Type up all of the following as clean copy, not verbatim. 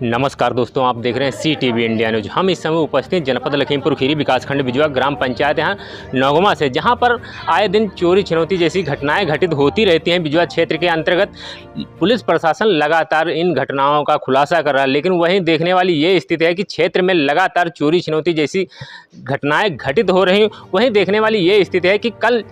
नमस्कार दोस्तों, आप देख रहे हैं CTV इंडिया न्यूज। हम इस समय उपस्थित जनपद लखीमपुर खीरी विकासखंड बिजवा ग्राम पंचायत यहाँ नौगमा से, जहाँ पर आए दिन चोरी छिनौती जैसी घटनाएं घटित होती रहती हैं। बिजवा क्षेत्र के अंतर्गत पुलिस प्रशासन लगातार इन घटनाओं का खुलासा कर रहा है, लेकिन वहीं देखने वाली ये स्थिति है कि क्षेत्र में लगातार चोरी छिनौती जैसी घटनाएँ घटित हो रही। वहीं देखने वाली ये स्थिति है कि कल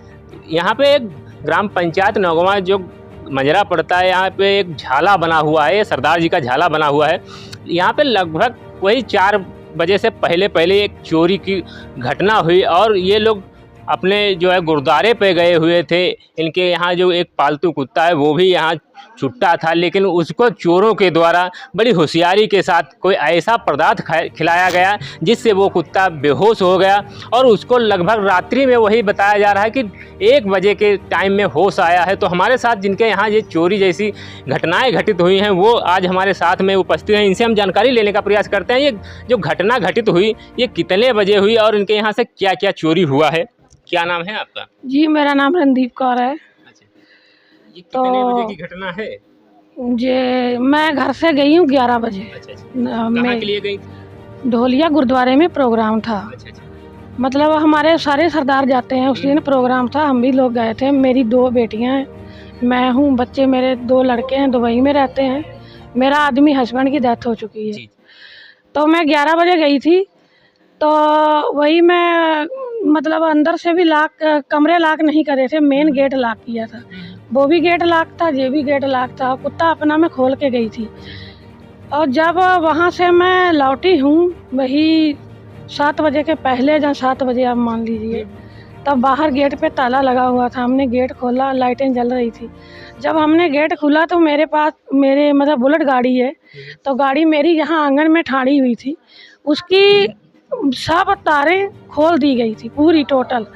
यहाँ पर एक ग्राम पंचायत नौगमा जो मंजरा पड़ता है, यहाँ पे एक झाला बना हुआ है, सरदार जी का झाला बना हुआ है। यहाँ पे लगभग वही 4 बजे से पहले एक चोरी की घटना हुई और ये लोग अपने जो है गुरुद्वारे पे गए हुए थे। इनके यहाँ जो एक पालतू कुत्ता है वो भी यहाँ छुट्टा था, लेकिन उसको चोरों के द्वारा बड़ी होशियारी के साथ कोई ऐसा पदार्थ खिलाया गया जिससे वो कुत्ता बेहोश हो गया और उसको लगभग रात्रि में, वही बताया जा रहा है कि 1 बजे के टाइम में होश आया है। तो हमारे साथ जिनके यहाँ ये चोरी जैसी घटनाएं घटित हुई हैं वो आज हमारे साथ में उपस्थित हैं। इनसे हम जानकारी लेने का प्रयास करते हैं, ये जो घटना घटित हुई ये कितने बजे हुई और इनके यहाँ से क्या क्या चोरी हुआ है। क्या नाम है आपका? जी, मेरा नाम रणदीप कौर है। ये कितने बजे की घटना है? जे मैं घर से गई हूँ 11 बजे। कहाँ के लिए गई थी? ढोलिया गुरुद्वारे में प्रोग्राम था। मतलब हमारे सारे सरदार जाते हैं, उस दिन प्रोग्राम था, हम भी लोग गए थे। मेरी 2 बेटियां हैं, मैं हूँ, बच्चे मेरे 2 लड़के हैं, दुबई में रहते हैं। मेरा आदमी हस्बैंड की डेथ हो चुकी है। तो मैं 11 बजे गई थी, तो वही मैं मतलब अंदर से भी कमरे लॉक नहीं करे थे, मेन गेट लॉक किया था। वो भी गेट लॉक था, ये भी गेट लॉक था। कुत्ता अपना मैं खोल के गई थी और जब वहाँ से मैं लौटी हूँ वही 7 बजे के पहले, जहाँ 7 बजे आप मान लीजिए, तब बाहर गेट पे ताला लगा हुआ था। हमने गेट खोला, लाइटें जल रही थी। जब हमने गेट खोला तो मेरे पास मतलब बुलेट गाड़ी है, तो गाड़ी मेरी यहाँ आंगन में ठाड़ी हुई थी, उसकी सब तारें खोल दी गई थी पूरी टोटल,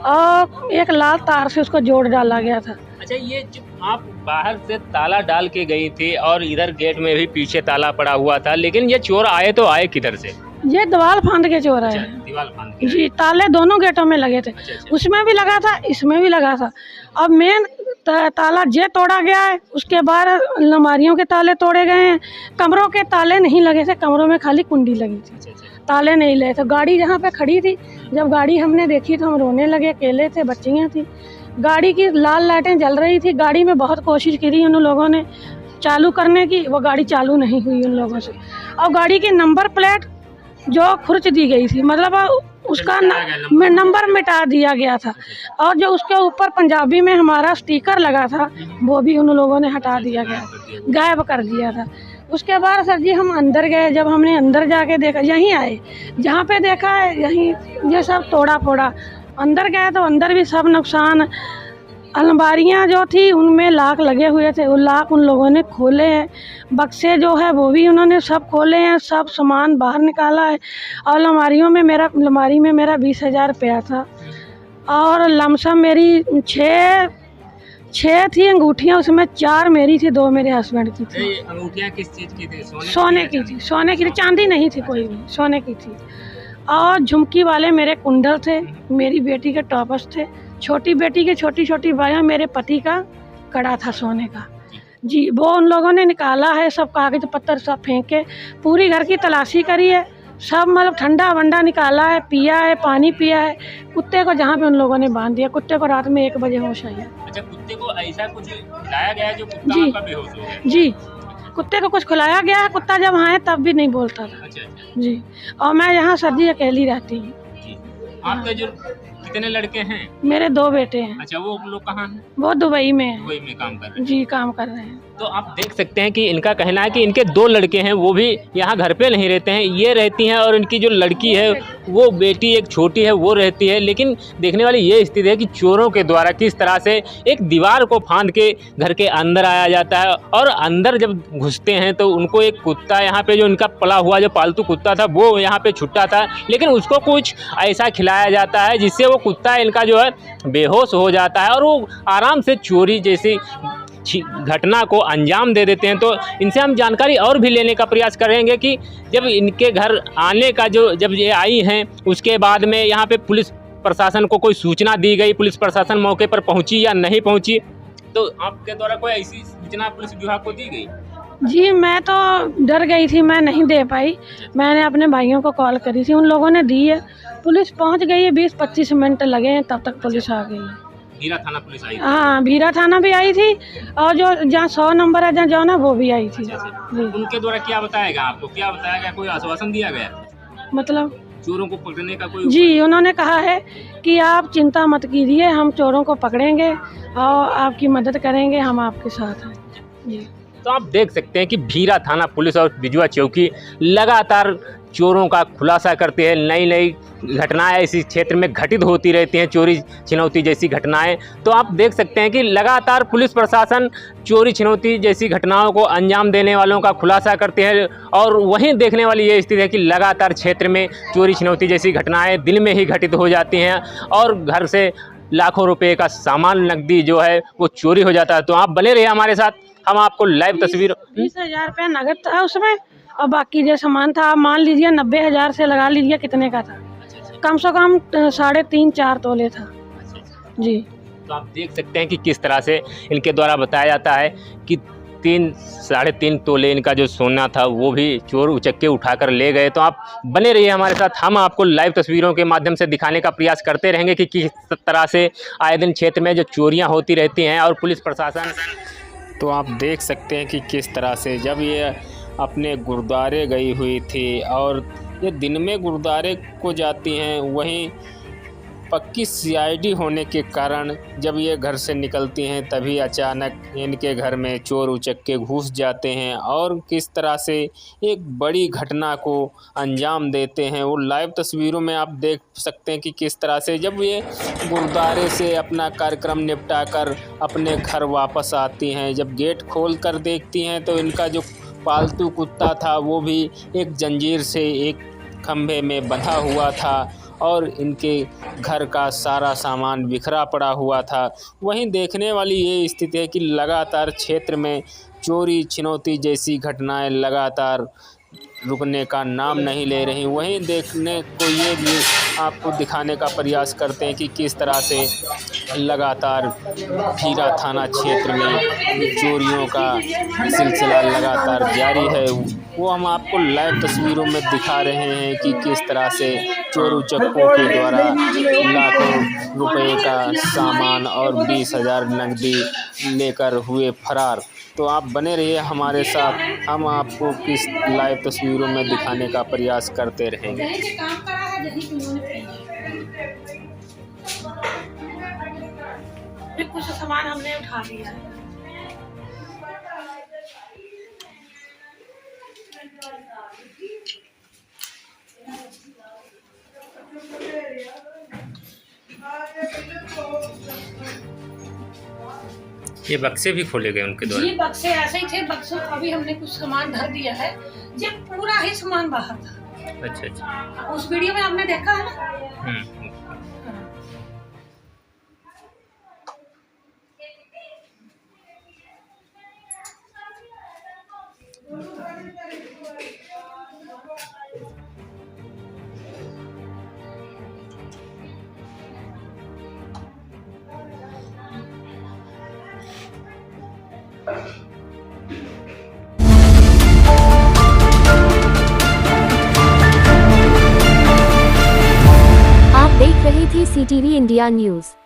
और एक लाल तार से उसको जोड़ डाला गया था। अच्छा, ये जब आप बाहर से ताला डाल के गई थी और इधर गेट में भी पीछे ताला पड़ा हुआ था, लेकिन ये चोर आए तो आए किधर से? ये दीवार फांद के चोर आए। दीवार फांद के? जी, ताले दोनों गेटों में लगे थे। उसमें भी लगा था, इसमें भी लगा था। अब मेन ताला जे तोड़ा गया है, उसके बाद अलमारियों के ताले तोड़े गए हैं। कमरों के ताले नहीं लगे थे, कमरों में खाली कुंडी लगी थी, ताले नहीं लगे थे। गाड़ी जहाँ पे खड़ी थी, जब गाड़ी हमने देखी तो हम रोने लगे, अकेले थे, बच्चियाँ थी। गाड़ी की लाल लाइटें जल रही थी। गाड़ी में बहुत कोशिश की उन लोगों ने चालू करने की, वो गाड़ी चालू नहीं हुई उन लोगों से। और गाड़ी की नंबर प्लेट जो खुर्च दी गई थी, मतलब उसका नंबर मिटा दिया गया था, और जो उसके ऊपर पंजाबी में हमारा स्टिकर लगा था वो भी उन लोगों ने हटा दिया गया, गायब कर दिया था। उसके बाद सर जी हम अंदर गए। जब हमने अंदर जाके देखा, यहीं आए जहाँ पे देखा है, यहीं ये सब तोड़ा फोड़ा। अंदर गए तो अंदर भी सब नुकसान। अलमारियाँ जो थी उनमें लॉक लगे हुए थे, वो लॉक उन लोगों ने खोले हैं। बक्से जो है वो भी उन्होंने सब खोले हैं, सब सामान बाहर निकाला है। और अलमारी में मेरा 20,000 रुपया था, और लमसम मेरी 6 थी अंगूठियाँ, उसमें 4 मेरी थी, 2 मेरे हस्बैंड की थी। अंगूठियाँ किस चीज़ की थी? सोने की थी, सोने की थी, चांदी नहीं थी कोई भी, सोने की थी। और झुमकी वाले मेरे कुंडल थे, मेरी बेटी के टॉपर्स थे, छोटी बेटी के छोटी बाया, मेरे पति का कड़ा था सोने का। जी, वो उन लोगों ने निकाला है, सब कागज पत्तर सब फेंके, पूरी घर की तलाशी करी है, सब मतलब ठंडा वंडा निकाला है, पिया है, पानी पिया है। कुत्ते को जहाँ पे उन लोगों ने बांध दिया, कुत्ते को रात में 1 बजे होश आई है। अच्छा, कुत्ते को ऐसा कुछ खिलाया गया जो कुत्ता आपका बेहोश हो गया? जी, कुत्ते को कुछ खिलाया गया है। कुत्ता जब आए तब भी नहीं बोलता था। अच्छा। जी, और मैं यहाँ सर जी अकेली रहती हूँ। आपके जो कितने लड़के हैं? मेरे 2 बेटे हैं। अच्छा, वो लोग कहाँ हैं? वो दुबई में हैं। दुबई में काम कर रहे हैं? जी, काम कर रहे हैं। तो आप देख सकते हैं कि इनका कहना है कि इनके 2 लड़के हैं, वो भी यहाँ घर पे नहीं रहते हैं, ये रहती हैं, और इनकी जो लड़की है वो बेटी एक छोटी है वो रहती है। लेकिन देखने वाली ये स्थिति है कि चोरों के द्वारा किस तरह से एक दीवार को फांद के घर के अंदर आया जाता है, और अंदर जब घुसते हैं तो उनको एक कुत्ता यहाँ पे जो इनका पला हुआ जो पालतू कुत्ता था वो यहाँ पे छुट्टा था, लेकिन उसको कुछ ऐसा खिलाया जाता है जिससे वो कुत्ता इनका जो है बेहोश हो जाता है और वो आराम से चोरी जैसी घटना को अंजाम दे देते हैं। तो इनसे हम जानकारी और भी लेने का प्रयास करेंगे कि जब इनके घर आने का जब ये आई हैं उसके बाद में यहाँ पे पुलिस प्रशासन को कोई सूचना दी गई, पुलिस प्रशासन मौके पर पहुँची या नहीं पहुँची, तो आपके द्वारा कोई ऐसी सूचना पुलिस विभाग को दी गई? जी मैं तो डर गई थी, मैं नहीं दे पाई। मैंने अपने भाइयों को कॉल करी थी, उन लोगों ने दी है। पुलिस पहुंच गई है, 20-25 मिनट लगे हैं, तब तक पुलिस आ गई है। भीरा थाना पुलिस आई थी? हाँ, भीरा थाना भी आई थी और जो जहाँ 100 नंबर है, जहाँ जो ना, वो भी आई थी। जी। उनके द्वारा क्या बताया गया आपको, क्या बताया गया, कोई आश्वासन दिया गया मतलब चोरों को पकड़ने का कोई? जी, उन्होंने कहा है कि आप चिंता मत कीजिए, हम चोरों को पकड़ेंगे और आपकी मदद करेंगे, हम आपके साथ हैं। जी। तो आप देख सकते हैं कि भीरा थाना पुलिस और बिजुआ चौकी लगातार चोरों का खुलासा करती है। नई नई घटनाएं इसी क्षेत्र में घटित होती रहती हैं, चोरी छिनौती जैसी घटनाएं। तो आप देख सकते हैं कि लगातार पुलिस प्रशासन चोरी छिनौती जैसी घटनाओं को अंजाम देने वालों का खुलासा करते हैं। और वहीं देखने वाली ये स्थिति है कि लगातार क्षेत्र में चोरी छिनौती जैसी घटनाएं दिन में ही घटित हो जाती हैं और घर से लाखों रुपए का सामान, नकदी जो है वो चोरी हो जाता है। तो आप बने रहिए हमारे साथ, हम आपको लाइव तस्वीर। 20,000 रुपया नगद था उसमें और बाकी जो सामान था, आप मान लीजिए 90,000 से लगा लीजिए कितने का था। कम से कम 3.5-4 तोले था। जी। तो आप देख सकते हैं कि किस तरह से इनके द्वारा बताया जाता है कि 3-3.5 तोले इनका जो सोना था वो भी चोर उचक्के उठाकर ले गए। तो आप बने रहिए हमारे साथ, हम आपको लाइव तस्वीरों के माध्यम से दिखाने का प्रयास करते रहेंगे कि किस तरह से आए दिन क्षेत्र में जो चोरियां होती रहती हैं और पुलिस प्रशासन। तो आप देख सकते हैं कि किस तरह से जब ये अपने गुरुद्वारे गई हुई थी और ये दिन में गुरुद्वारे को जाती हैं, वहीं पक्की सीआईडी होने के कारण जब ये घर से निकलती हैं तभी अचानक इनके घर में चोर उचक्के घुस जाते हैं और किस तरह से एक बड़ी घटना को अंजाम देते हैं। वो लाइव तस्वीरों में आप देख सकते हैं कि किस तरह से जब ये गुरुद्वारे से अपना कार्यक्रम निपटा कर अपने घर वापस आती हैं, जब गेट खोल कर देखती हैं तो इनका जो पालतू कुत्ता था वो भी एक जंजीर से एक खंभे में बंधा हुआ था और इनके घर का सारा सामान बिखरा पड़ा हुआ था। वहीं देखने वाली ये स्थिति है कि लगातार क्षेत्र में चोरी छिनौती जैसी घटनाएं लगातार रुकने का नाम नहीं ले रही। वहीं देखने को ये भी आपको दिखाने का प्रयास करते हैं कि किस तरह से लगातार भीरा थाना क्षेत्र में चोरियों का सिलसिला लगातार जारी है। वो हम आपको लाइव तस्वीरों में दिखा रहे हैं कि किस तरह से चोर उचक्कों के द्वारा लाखों रुपए का सामान और 20,000 नकदी लेकर हुए फरार। तो आप बने रहिए हमारे साथ, हम आपको किस लाइव तस्वीरों में दिखाने का प्रयास करते रहेंगे। कुछ सामान हमने उठा लिया है। ये बक्से भी खोले गए उनके द्वारा? जी, बक्से ऐसे ही थे, बक्सों को अभी हमने कुछ सामान धर दिया है, जब पूरा ही सामान बाहर था। अच्छा। उस वीडियो में आपने देखा है ना? आप देख रहे थे CTV इंडिया न्यूज़।